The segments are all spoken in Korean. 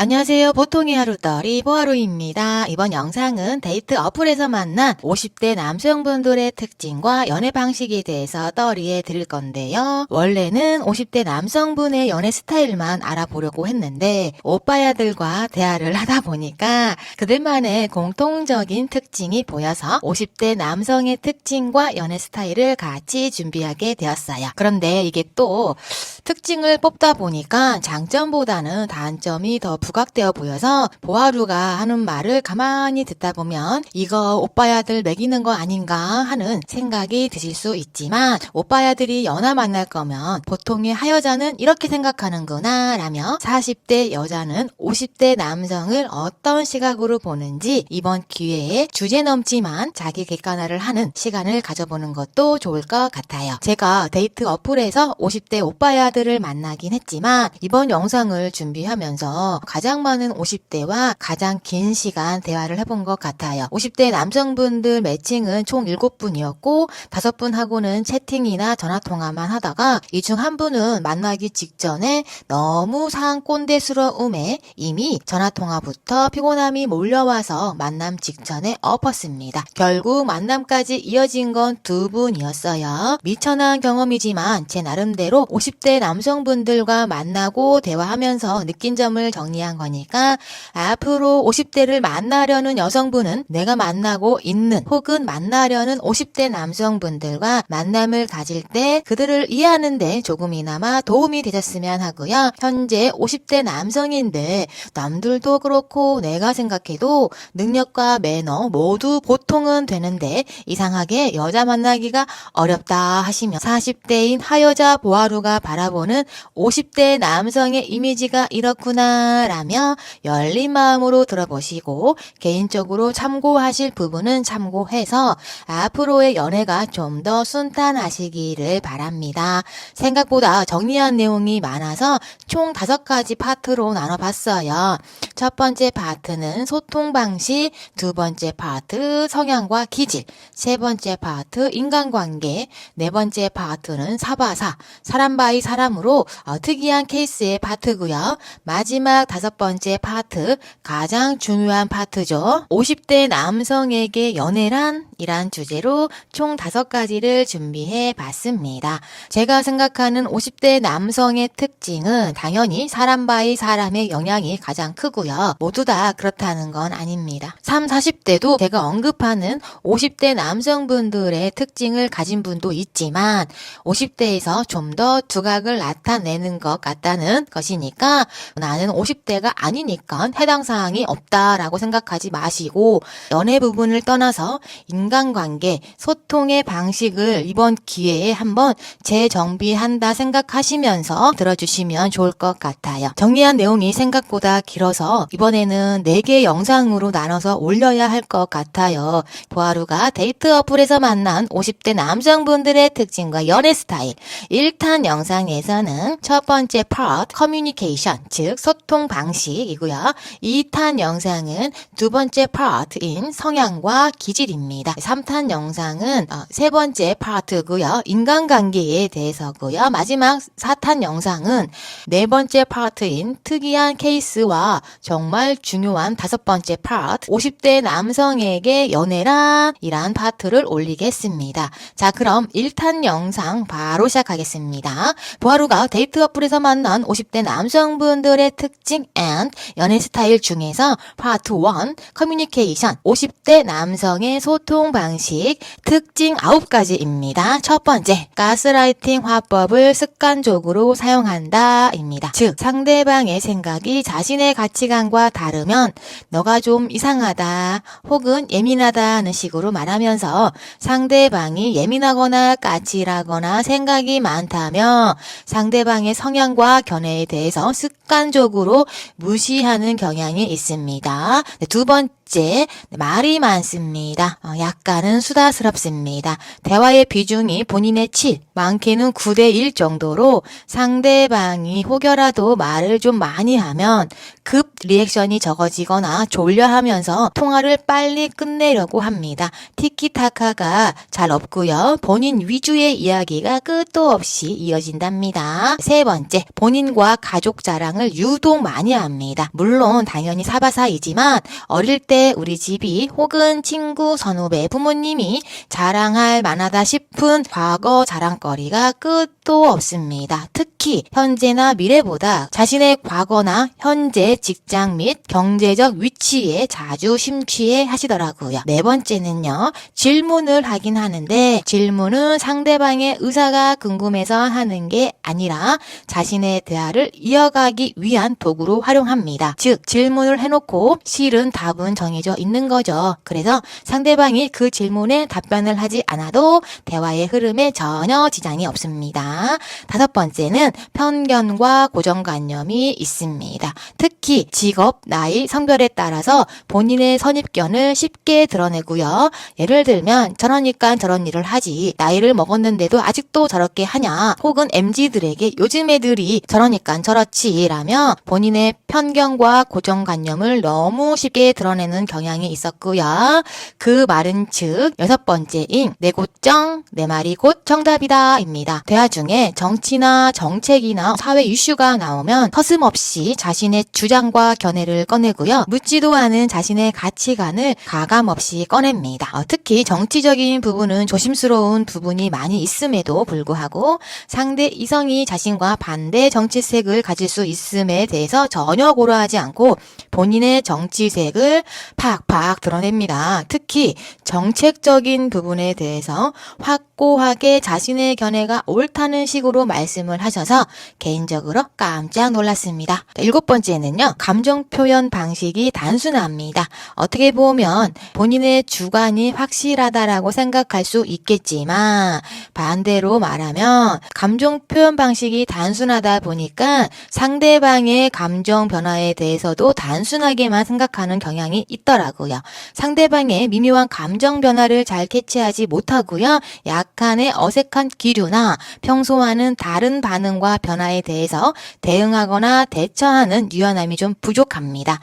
안녕하세요. 보통의 하루떨이 보아루입니다. 이번 영상은 데이트 어플에서 만난 50대 남성분들의 특징과 연애 방식에 대해서 떨이해 드릴 건데요. 원래는 50대 남성분의 연애 스타일만 알아보려고 했는데 오빠야들과 대화를 하다 보니까 그들만의 공통적인 특징이 보여서 50대 남성의 특징과 연애 스타일을 같이 준비하게 되었어요. 그런데 이게 또 특징을 뽑다 보니까 장점보다는 단점이 더 부각되어 보여서 보아루가 하는 말을 가만히 듣다 보면 이거 오빠야들 매기는 거 아닌가 하는 생각이 드실 수 있지만 오빠야들이 연하 만날 거면 보통의 하여자는 이렇게 생각하는구나 라며 40대 여자는 50대 남성을 어떤 시각으로 보는지 이번 기회에 주제 넘지만 자기 객관화를 하는 시간을 가져보는 것도 좋을 것 같아요. 제가 데이트 어플에서 50대 오빠야들을 만나긴 했지만 이번 영상을 준비하면서 가장 많은 50대와 가장 긴 시간 대화를 해본 것 같아요. 50대 남성분들 매칭은 총 7분이었고 5분하고는 채팅이나 전화통화만 하다가 이 중 한 분은 만나기 직전에 너무 상한 꼰대스러움에 이미 전화통화부터 피곤함이 몰려와서 만남 직전에 엎었습니다. 결국 만남까지 이어진 건 2분이었어요. 미천한 경험이지만 제 나름대로 50대 남성분들과 만나고 대화하면서 느낀 점을 정리한 거니까 앞으로 50대를 만나려는 여성분은 내가 만나고 있는 혹은 만나려는 50대 남성분들과 만남을 가질 때 그들을 이해하는데 조금이나마 도움이 되셨으면 하고요. 현재 50대 남성인데 남들도 그렇고 내가 생각해도 능력과 매너 모두 보통은 되는데 이상하게 여자 만나기가 어렵다 하시면 40대인 하여자 보아루가 바라보는 50대 남성의 이미지가 이렇구나 라며 열린 마음으로 들어보시고 개인적으로 참고하실 부분은 참고해서 앞으로의 연애가 좀 더 순탄하시기를 바랍니다. 생각보다 정리한 내용이 많아서 총 5가지 파트로 나눠봤어요. 첫 번째 파트는 소통 방식, 두 번째 파트 성향과 기질, 세 번째 파트 인간관계, 네 번째 파트는 사바사, 사람 바이 사람으로 특이한 케이스의 파트고요. 마지막 5번째 파트, 가장 중요한 파트죠. 50대 남성에게 연애란? 이란 주제로 총 5가지를 준비해 봤습니다. 제가 생각하는 50대 남성의 특징은 당연히 사람 바이 사람의 영향이 가장 크고요. 모두 다 그렇다는 건 아닙니다. 30, 40대도 제가 언급하는 50대 남성분들의 특징을 가진 분도 있지만 50대에서 좀 더 두각을 나타내는 것 같다는 것이니까 나는 50대가 아니니까 해당 사항이 없다라고 생각하지 마시고 연애 부분을 떠나서 인간관계, 소통의 방식을 이번 기회에 한번 재정비한다 생각하시면서 들어주시면 좋을 것 같아요. 정리한 내용이 생각보다 길어서 이번에는 4개 영상으로 나눠서 올려야 할 것 같아요. 보아루가 데이트 어플에서 만난 50대 남성분들의 특징과 연애 스타일 1탄 영상에서는 첫 번째 파트 커뮤니케이션 즉 소통 방식이고요. 2탄 영상은 두 번째 파트인 성향과 기질입니다. 3탄 영상은 세 번째 파트고요. 인간관계에 대해서고요. 마지막 4탄 영상은 네 번째 파트인 특이한 케이스와 정말 중요한 5번째 파트 50대 남성에게 연애란 이란 파트를 올리겠습니다. 자, 그럼 1탄 영상 바로 시작하겠습니다. 보아루가 데이트 어플에서 만난 50대 남성분들의 특징 and 연애 스타일 중에서 파트 1 커뮤니케이션 50대 남성의 소통 방식 특징 9가지입니다. 첫 번째, 가스라이팅 화법을 습관적으로 사용한다 입니다. 즉, 상대방의 생각이 자신의 가치관과 다르면 너가 좀 이상하다 혹은 예민하다는 식으로 말하면서 상대방이 예민하거나 까칠하거나 생각이 많다며 상대방의 성향과 견해에 대해서 습관적으로 무시하는 경향이 있습니다. 두 번째 둘째, 말이 많습니다. 약간은 수다스럽습니다. 대화의 비중이 본인의 7, 많게는 9대 1 정도로 상대방이 혹여라도 말을 좀 많이 하면 급 리액션이 적어지거나 졸려하면서 통화를 빨리 끝내려고 합니다. 티키타카가 잘 없고요. 본인 위주의 이야기가 끝도 없이 이어진답니다. 세 번째, 본인과 가족 자랑을 유독 많이 합니다. 물론 당연히 사바사이지만 어릴 때 우리 집이 혹은 친구, 선후배, 부모님이 자랑할 만하다 싶은 과거 자랑거리가 끝도 없습니다. 특히 현재나 미래보다 자신의 과거나 현재 직장 및 경제적 위치에 자주 심취해 하시더라고요. 네 번째는요, 질문을 하긴 하는데 질문은 상대방의 의사가 궁금해서 하는 게 아니라 자신의 대화를 이어가기 위한 도구로 활용합니다. 즉, 질문을 해놓고 실은 답은 정해져 있는 거죠. 그래서 상대방이 그 질문에 답변을 하지 않아도 대화의 흐름에 전혀 지장이 없습니다. 다섯 번째는 편견과 고정관념이 있습니다. 특히 직업, 나이, 성별에 따라서 본인의 선입견을 쉽게 드러내고요. 예를 들면 저러니까 저런 일을 하지, 나이를 먹었는데도 아직도 저렇게 하냐, 혹은 MZ들에게 요즘 애들이 저러니까 저렇지 라며 본인의 편견과 고정관념을 너무 쉽게 드러내는 경향이 있었고요. 그 말은 즉 여섯 번째인 내 곧정, 내 말이 곧 정답이다 입니다. 대화 중에 정치나 정책이나 사회 이슈가 나오면 서슴없이 자신의 주장과 견해를 꺼내고요. 묻지도 않은 자신의 가치관을 가감없이 꺼냅니다. 특히 정치적인 부분은 조심스러운 부분이 많이 있음에도 불구하고 상대 이성이 자신과 반대 정치색을 가질 수 있음에 대해서 전혀 고려하지 않고 본인의 정치색을 팍팍 드러냅니다. 특히 정책적인 부분에 대해서 확고하게 자신의 견해가 옳다는 식으로 말씀을 하셔서 개인적으로 깜짝 놀랐습니다. 일곱 번째는요, 감정 표현 방식이 단순합니다. 어떻게 보면 본인의 주관이 확실하다라고 생각할 수 있겠지만 반대로 말하면 감정 표현 방식이 단순하다 보니까 상대방의 감정 변화에 대해서도 단순하게만 생각하는 경향이 있더라고요. 상대방의 미묘한 감정 변화를 잘 캐치하지 못하고요. 약간의 어색한 기류나 평소와는 다른 반응과 변화에 대해서 대응하거나 대처하는 유연함이 좀 부족합니다.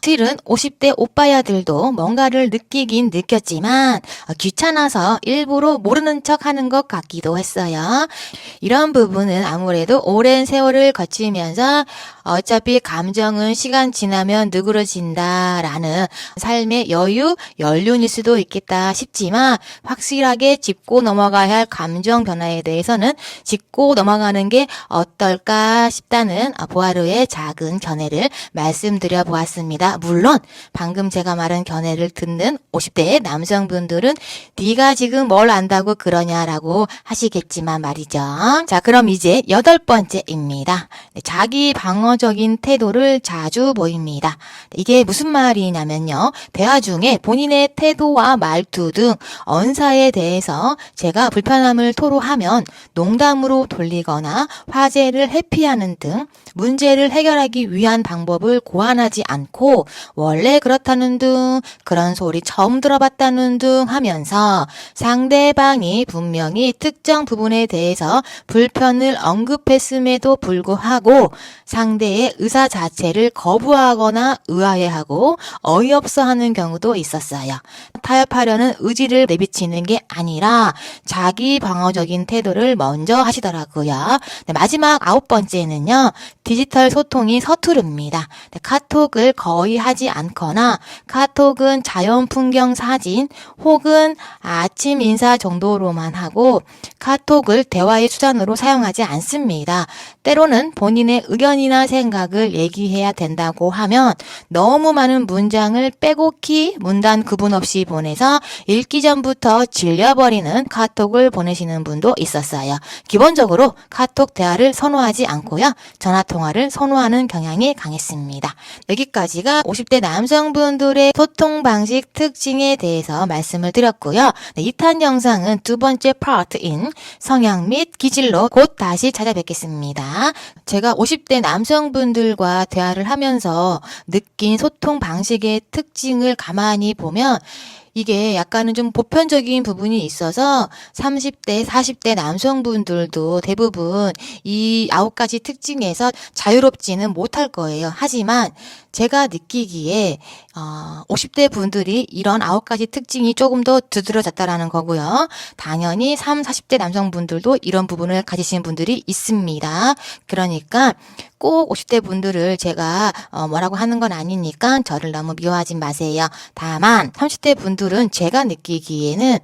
실은 50대 오빠야들도 뭔가를 느끼긴 느꼈지만 귀찮아서 일부러 모르는 척 하는 것 같기도 했어요. 이런 부분은 아무래도 오랜 세월을 거치면서 어차피 감정은 시간 지나면 누그러진다라는 삶의 여유, 연륜일 수도 있겠다 싶지만 확실하게 짚고 넘어가야 할 감정 변화에 대해서는 짚고 넘어가는 게 어떨까 싶다는 보아르의 작은 견해를 말씀드려 보았습니다. 물론 방금 제가 말한 견해를 듣는 50대의 남성분들은 네가 지금 뭘 안다고 그러냐라고 하시겠지만 말이죠. 자, 그럼 이제 여덟 번째입니다. 자기 방어적인 태도를 자주 보입니다. 이게 무슨 말이냐면요. 대화 중에 본인의 태도와 말투 등 언사에 대해서 제가 불편함을 토로하면 농담으로 돌리거나 화제를 회피하는 등 문제를 해결하기 위한 방법을 고안하지 않고 원래 그렇다는 등 그런 소리 처음 들어봤다는 등 하면서 상대방이 분명히 특정 부분에 대해서 불편을 언급했음에도 불구하고 상대의 의사 자체를 거부하거나 의아해하고 어이없어 하는 경우도 있었어요. 타협하려는 의지를 내비치는 게 아니라 자기 방어적인 태도를 먼저 하시더라고요. 마지막 아홉 번째는요. 디지털 소통이 서투릅니다. 카톡을 거의 하지 않거나 카톡은 자연 풍경 사진 혹은 아침 인사 정도로만 하고 카톡을 대화의 수단으로 사용하지 않습니다. 때로는 본인의 의견이나 생각을 얘기해야 된다고 하면 너무 많은 문장을 빼곡히 문단 구분 없이 보내서 읽기 전부터 질려버리는 카톡을 보내시는 분도 있었어요. 기본적으로 카톡 대화를 선호하지 않고요. 전화 통화를 선호하는 경향이 강했습니다. 여기까지가 50대 남성분들의 소통 방식 특징에 대해서 말씀을 드렸고요. 네, 2탄 영상은 두 번째 파트인 성향 및 기질로 곧 다시 찾아뵙겠습니다. 제가 50대 남성분들과 대화를 하면서 느낀 소통 방식의 특징을 가만히 보면 이게 약간은 좀 보편적인 부분이 있어서 30대, 40대 남성분들도 대부분 이 9가지 특징에서 자유롭지는 못할 거예요. 하지만 제가 느끼기에 50대 분들이 이런 9가지 특징이 조금 더 두드러졌다라는 거고요. 당연히 40대 남성분들도 이런 부분을 가지신 분들이 있습니다. 그러니까 꼭 50대 분들을 제가 뭐라고 하는 건 아니니까 저를 너무 미워하지 마세요. 다만 30대 분들은 제가 느끼기에는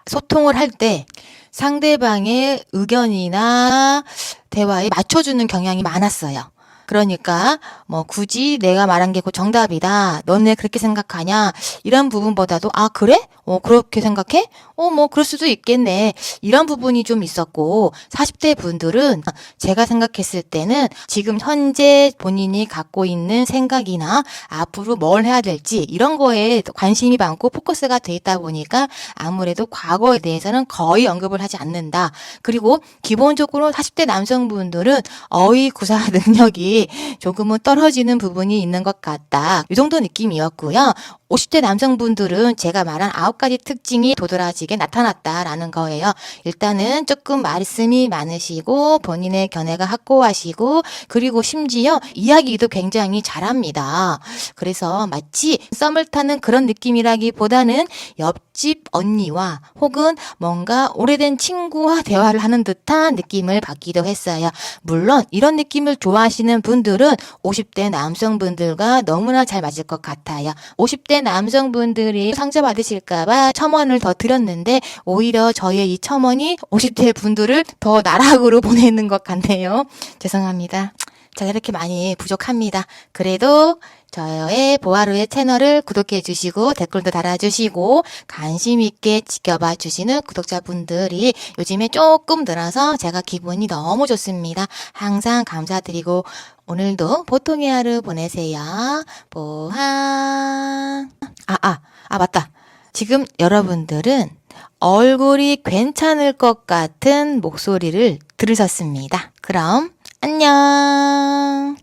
소통을 할 때 상대방의 의견이나 대화에 맞춰주는 경향이 많았어요. 그러니까 뭐 굳이 내가 말한 게 그 정답이다. 너네 그렇게 생각하냐? 이런 부분보다도 아 그래? 그렇게 생각해? 뭐 그럴 수도 있겠네. 이런 부분이 좀 있었고 40대 분들은 제가 생각했을 때는 지금 현재 본인이 갖고 있는 생각이나 앞으로 뭘 해야 될지 이런 거에 관심이 많고 포커스가 돼 있다 보니까 아무래도 과거에 대해서는 거의 언급을 하지 않는다. 그리고 기본적으로 40대 남성분들은 어휘 구사 능력이 조금은 떨어지는 부분이 있는 것 같다. 이 정도 느낌이었고요. 50대 남성분들은 제가 말한 9가지 특징이 도드라지게 나타났다라는 거예요. 일단은 조금 말씀이 많으시고 본인의 견해가 확고하시고 그리고 심지어 이야기도 굉장히 잘합니다. 그래서 마치 썸을 타는 그런 느낌이라기보다는 옆집 언니와 혹은 뭔가 오래된 친구와 대화를 하는 듯한 느낌을 받기도 했어요. 물론 이런 느낌을 좋아하시는 분들은 50대 남성분들과 너무나 잘 맞을 것 같아요. 50대 남성분들이 상처받으실까봐 첨언을 더 드렸는데 오히려 저의 이 첨언이 50대 분들을 더 나락으로 보내는 것 같네요. 죄송합니다. 제가 이렇게 많이 부족합니다. 그래도 저의 보아루의 채널을 구독해 주시고 댓글도 달아주시고 관심 있게 지켜봐 주시는 구독자분들이 요즘에 조금 늘어서 제가 기분이 너무 좋습니다. 항상 감사드리고 오늘도 보통의 하루 보내세요. 보아. 맞다. 지금 여러분들은 얼굴이 괜찮을 것 같은 목소리를 들으셨습니다. 그럼 안녕.